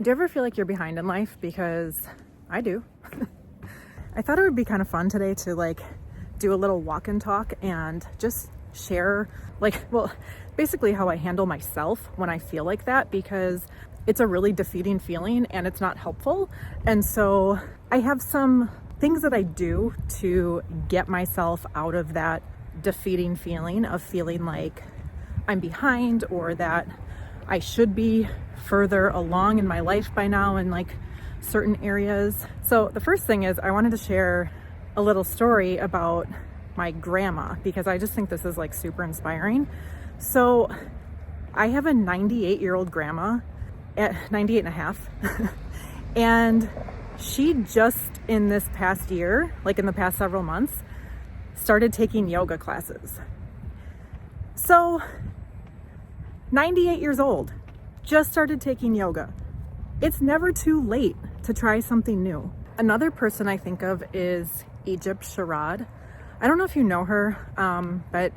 Do you ever feel like you're behind in life? Because I do. I thought it would be kind of fun today to do a little walk and talk and just share basically how I handle myself when I feel like that, because it's a really defeating feeling and it's not helpful. And so I have some things that I do to get myself out of that defeating feeling of feeling like I'm behind or that I should be further along in my life by now in certain areas. So the first thing is I wanted to share a little story about my grandma, because I just think this is super inspiring. So I have a 98-year-old grandma, at 98 and a half, and she just in this past year, in the past several months, started taking yoga classes. So 98 years old, just started taking yoga. It's never too late to try something new. Another person I think of is Egypt Sherrod. I don't know if you know her, but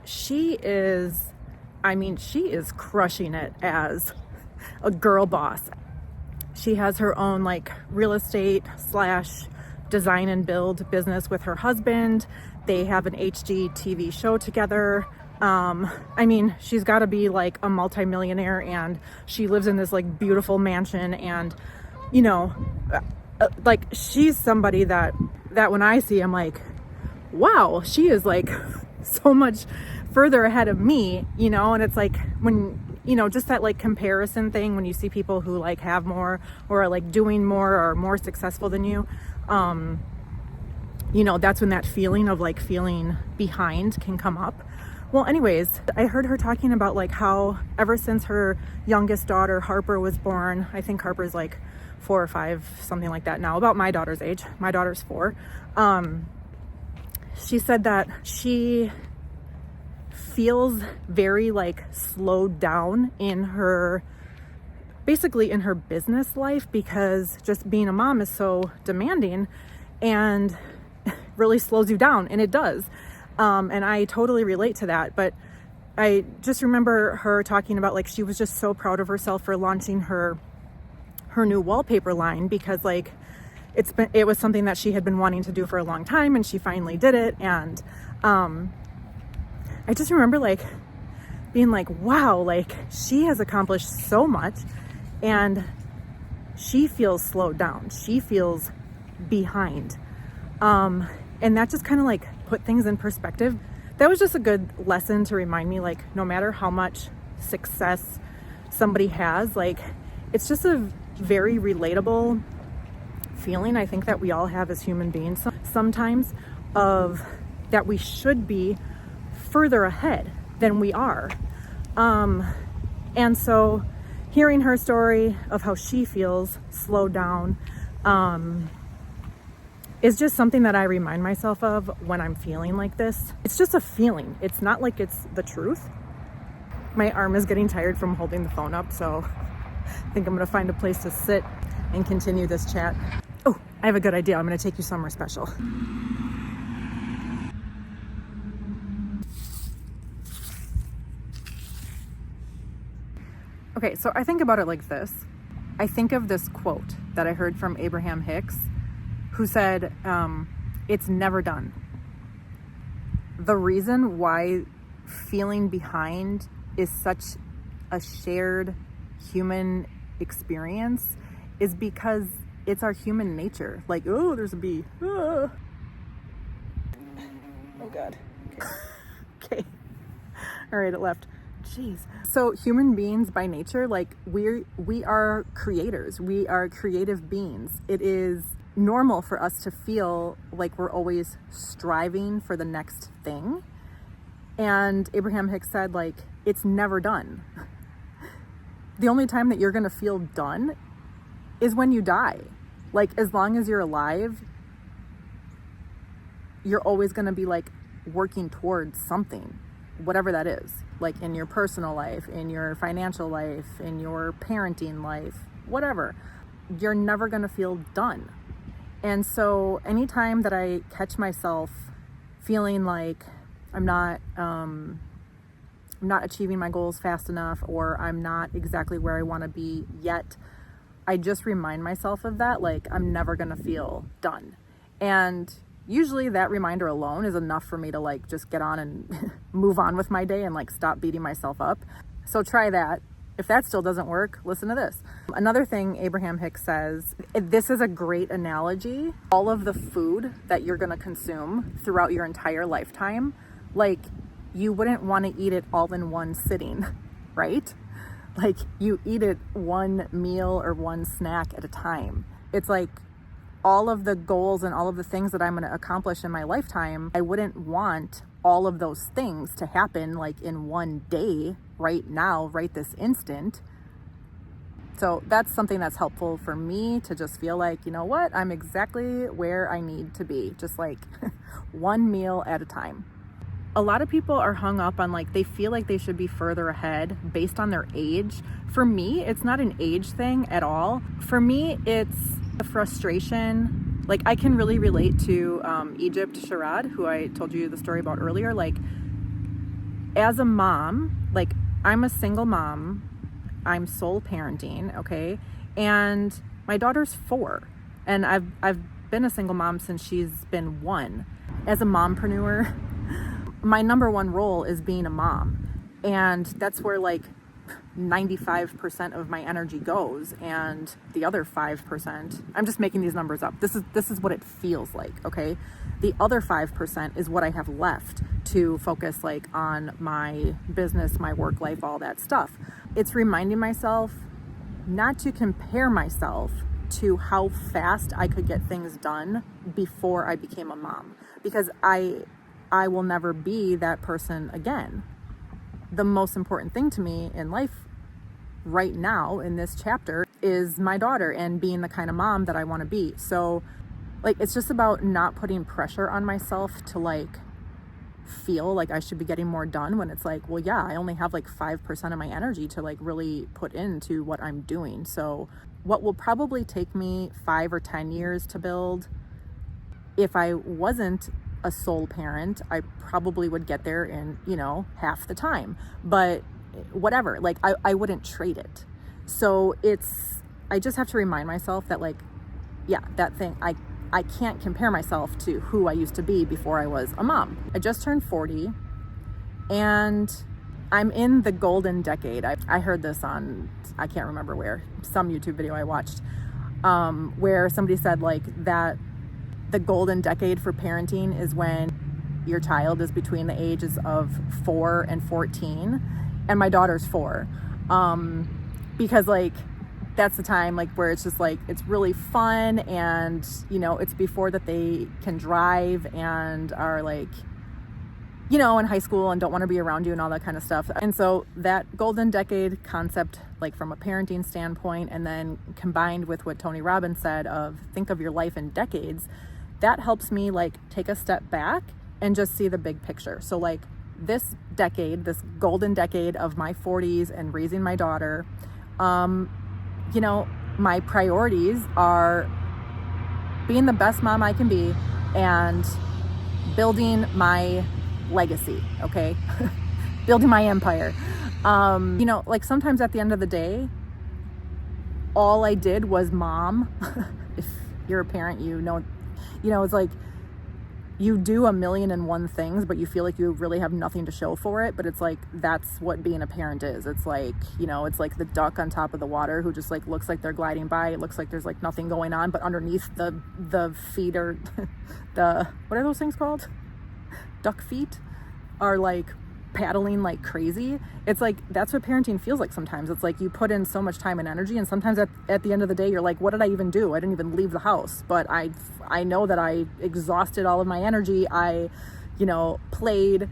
she is crushing it as a girl boss. She has her own real estate / design and build business with her husband. They have an HGTV show together. She's got to be a multimillionaire, and she lives in this beautiful mansion, and she's somebody that when I see, I'm like, wow, she is so much further ahead of me, and it's when just that comparison thing, when you see people who have more or are doing more or more successful than you, that's when that feeling of feeling behind can come up. Well, anyways, I heard her talking about how ever since her youngest daughter Harper was born, I think Harper's 4 or 5, something like that now, about my daughter's age. My daughter's 4. She said that she feels very slowed down in her business life, because just being a mom is so demanding and really slows you down, and it does. And I totally relate to that. But I just remember her talking about she was just so proud of herself for launching her new wallpaper line, because it was something that she had been wanting to do for a long time, and she finally did it. And I just remember being wow, she has accomplished so much, and she feels slowed down. She feels behind. And that just kind of put things in perspective. That was just a good lesson to remind me, no matter how much success somebody has, it's just a very relatable feeling I think that we all have as human beings sometimes, of that we should be further ahead than we are. And so hearing her story of how she feels slowed down, is just something that I remind myself of when I'm feeling like this. It's just a feeling. It's not it's the truth. My arm is getting tired from holding the phone up, so I think I'm gonna find a place to sit and continue this chat. Oh, I have a good idea. I'm gonna take you somewhere special. Okay, so I think about it like this. I think of this quote that I heard from Abraham Hicks, who said, it's never done. The reason why feeling behind is such a shared human experience is because it's our human nature. Oh, there's a bee. Ah. Oh God. Okay. All right, it left. Jeez. So human beings by nature, we are creators. We are creative beings. It is normal for us to feel like we're always striving for the next thing. And Abraham Hicks said, it's never done. The only time that you're going to feel done is when you die. As long as you're alive, you're always going to be working towards something, whatever that is, in your personal life, in your financial life, in your parenting life, whatever. You're never going to feel done. And so anytime that I catch myself feeling like I'm not achieving my goals fast enough, or I'm not exactly where I want to be yet, I just remind myself of that, like, I'm never gonna feel done. And usually that reminder alone is enough for me to like just get on and move on with my day and like stop beating myself up. So try that. If that still doesn't work, listen to this. Another thing Abraham Hicks says, this is a great analogy. All of the food that you're gonna consume throughout your entire lifetime, like, you wouldn't want to eat it all in one sitting, right? Like, you eat it one meal or one snack at a time. It's like all of the goals and all of the things that I'm going to accomplish in my lifetime, I wouldn't want all of those things to happen like in one day, right now, right this instant. So that's something that's helpful for me to just feel like, you know what, I'm exactly where I need to be, just like one meal at a time. A lot of people are hung up on like, they feel like they should be further ahead based on their age. For me, it's not an age thing at all. For me, it's a frustration. Like, I can really relate to Egypt Sharad, who I told you the story about earlier. Like, as a mom, like, I'm a single mom, I'm sole parenting, okay? And my daughter's 4, and I've been a single mom since she's been 1. As a mompreneur, my number one role is being a mom, and that's where like 95% of my energy goes, and the other 5%, I'm just making these numbers up, this is what it feels like, okay? The other 5% is what I have left to focus like on my business, my work life, all that stuff. It's reminding myself not to compare myself to how fast I could get things done before I became a mom, because I will never be that person again. The most important thing to me in life right now in this chapter is my daughter and being the kind of mom that I want to be. So like, it's just about not putting pressure on myself to like feel like I should be getting more done when it's like, well, yeah, I only have like 5% of my energy to like really put into what I'm doing. So what will probably take me 5 or 10 years to build, if I wasn't a sole parent, I probably would get there in, you know, half the time. But whatever, like, I wouldn't trade it. So I just have to remind myself that like, yeah, that thing, I can't compare myself to who I used to be before I was a mom. I just turned 40 and I'm in the golden decade. I heard this on, I can't remember where, some YouTube video I watched, where somebody said like that the golden decade for parenting is when your child is between the ages of 4 and 14, and my daughter's 4, because like that's the time like where it's just like it's really fun, and you know, it's before that they can drive and are like, you know, in high school and don't want to be around you and all that kind of stuff. And so that golden decade concept, like from a parenting standpoint, and then combined with what Tony Robbins said of think of your life in decades, that helps me like take a step back and just see the big picture. So like this decade, this golden decade of my 40s and raising my daughter, you know, my priorities are being the best mom I can be and building my legacy, okay? Building my empire. You know, like sometimes at the end of the day, all I did was mom. If you're a parent, you know, it's like you do 1,000,001 things, but you feel like you really have nothing to show for it. But it's like, that's what being a parent is. It's like, you know, it's like the duck on top of the water who just like looks like they're gliding by. It looks like there's like nothing going on, but underneath the feet are what are those things called? Duck feet are like paddling like crazy. It's like, that's what parenting feels like sometimes. It's like you put in so much time and energy, and sometimes at the end of the day you're like, what did I even do? I didn't even leave the house, but I know that I exhausted all of my energy. I, you know, played,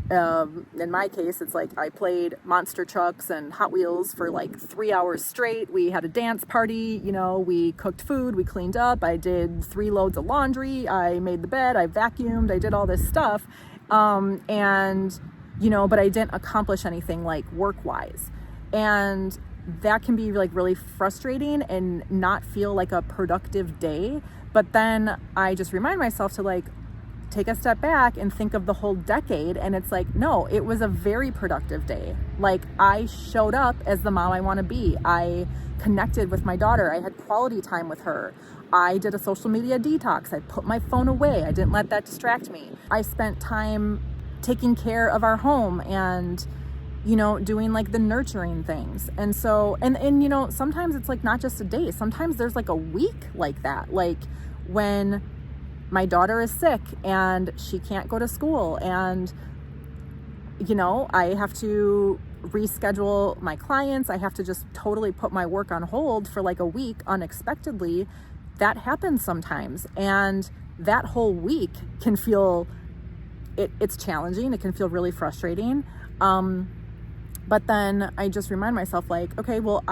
in my case, it's like I played monster trucks and Hot Wheels for like 3 hours straight. We had a dance party, you know, we cooked food, we cleaned up, I did 3 loads of laundry, I made the bed, I vacuumed, I did all this stuff. And you know, but I didn't accomplish anything like work-wise. And that can be like really frustrating and not feel like a productive day. But then I just remind myself to like, take a step back and think of the whole decade, and it's like, no, it was a very productive day. Like, I showed up as the mom I want to be. I connected with my daughter. I had quality time with her. I did a social media detox. I put my phone away. I didn't let that distract me. I spent time taking care of our home and, you know, doing like the nurturing things. And so, and you know, sometimes it's like not just a day. Sometimes there's like a week like that. Like when my daughter is sick and she can't go to school, and, you know, I have to reschedule my clients. I have to just totally put my work on hold for like a week unexpectedly. That happens sometimes. And that whole week can feel, it's challenging. It can feel really frustrating. But then I just remind myself like, okay, well,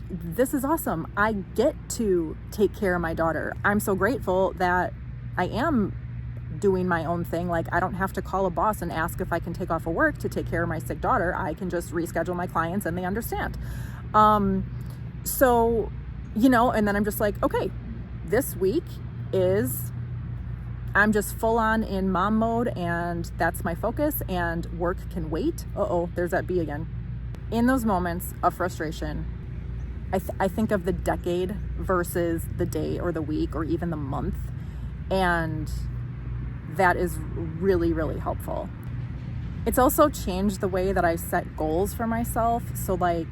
this is awesome. I get to take care of my daughter. I'm so grateful that I am doing my own thing. Like, I don't have to call a boss and ask if I can take off of work to take care of my sick daughter. I can just reschedule my clients and they understand. So, you know, and then I'm just like, okay, this week I'm just full on in mom mode, and that's my focus, and work can wait. There's that B again. In those moments of frustration, I think of the decade versus the day or the week or even the month. And that is really, really helpful. It's also changed the way that I set goals for myself. So like,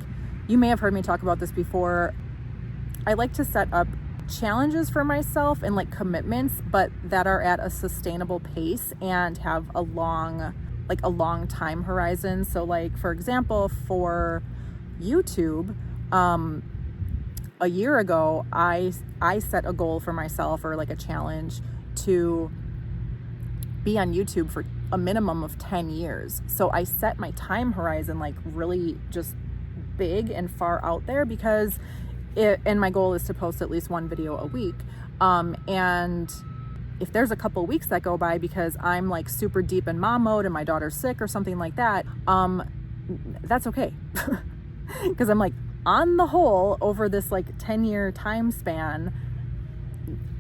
you may have heard me talk about this before. I like to set up challenges for myself and like commitments, but that are at a sustainable pace and have a long time horizon. So like, for example, for YouTube, a year ago, I set a goal for myself, or like a challenge, to be on YouTube for a minimum of 10 years. So I set my time horizon like really just big and far out there, because and my goal is to post at least one video a week. And if there's a couple weeks that go by because I'm like super deep in mom mode and my daughter's sick or something like that, that's okay. Because I'm like, on the whole, over this like 10-year time span,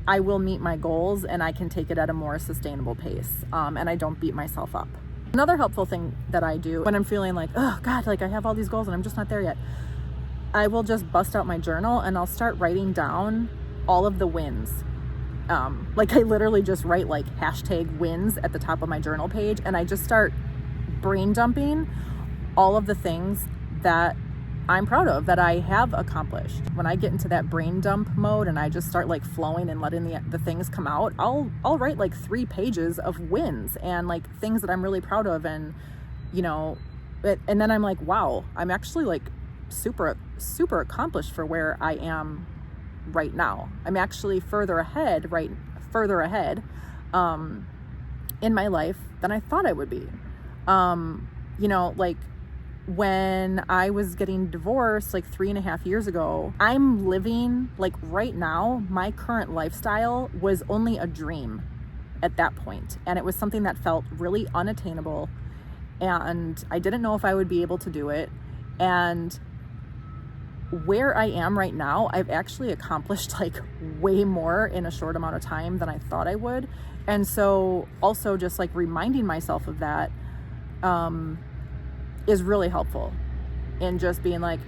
I will meet my goals and I can take it at a more sustainable pace. And I don't beat myself up. Another helpful thing that I do when I'm feeling like, oh God, like I have all these goals and I'm just not there yet, I will just bust out my journal and I'll start writing down all of the wins. Like I literally just write like #wins at the top of my journal page, and I just start brain dumping all of the things that I'm proud of, that I have accomplished. When I get into that brain dump mode and I just start like flowing and letting the things come out, I'll write like 3 pages of wins and like things that I'm really proud of. And, you know, and then I'm like, wow, I'm actually like super accomplished for where I am right now. I'm actually further ahead in my life than I thought I would be. You know, like when I was getting divorced like 3.5 years ago, I'm living like right now, my current lifestyle was only a dream at that point. And it was something that felt really unattainable. And I didn't know if I would be able to do it. And where I am right now, I've actually accomplished like way more in a short amount of time than I thought I would. And so also just like reminding myself of that is really helpful in just being like,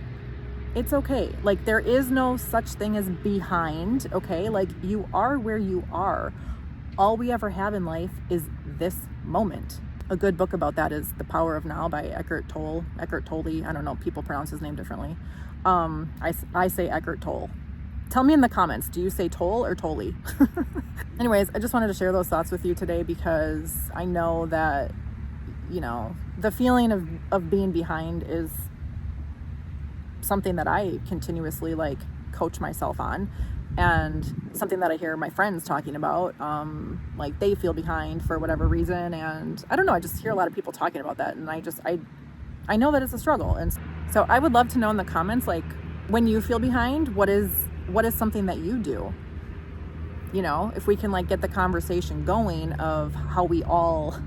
it's okay. Like there is no such thing as behind, okay? Like you are where you are. All we ever have in life is this moment. A good book about that is The Power of Now by Eckhart Tolle. I don't know, people pronounce his name differently. I say Eckhart Tolle. Tell me in the comments, do you say Tolle or Tolle? Anyways, I just wanted to share those thoughts with you today because I know that, you know, the feeling of being behind is something that I continuously like coach myself on, and something that I hear my friends talking about, like they feel behind for whatever reason. And I don't know, I just hear a lot of people talking about that, and I know that it's a struggle. And so I would love to know in the comments, like when you feel behind, what is something that you do? You know, if we can like get the conversation going of how we all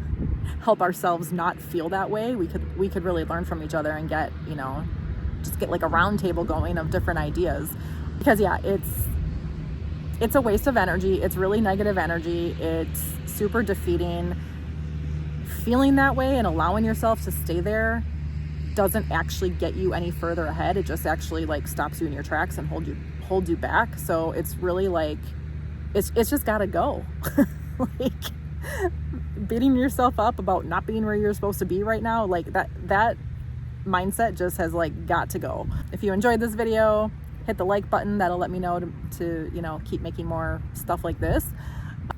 help ourselves not feel that way, we could really learn from each other and get, you know, just get like a round table going of different ideas. Because yeah, it's a waste of energy. It's really negative energy. It's super defeating. Feeling that way and allowing yourself to stay there doesn't actually get you any further ahead. It just actually like stops you in your tracks and holds you back. So it's really like it's just gotta go. Like beating yourself up about not being where you're supposed to be right now, like that mindset just has like got to go. If you enjoyed this video, hit the like button. That'll let me know to you know, keep making more stuff like this.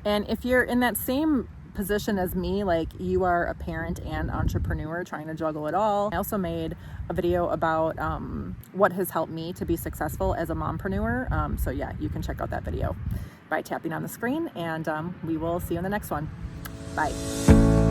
And if you're in that same position as me, like you are a parent and entrepreneur trying to juggle it all, I also made a video about what has helped me to be successful as a mompreneur. So yeah, you can check out that video by tapping on the screen, and we will see you in the next one. Bye.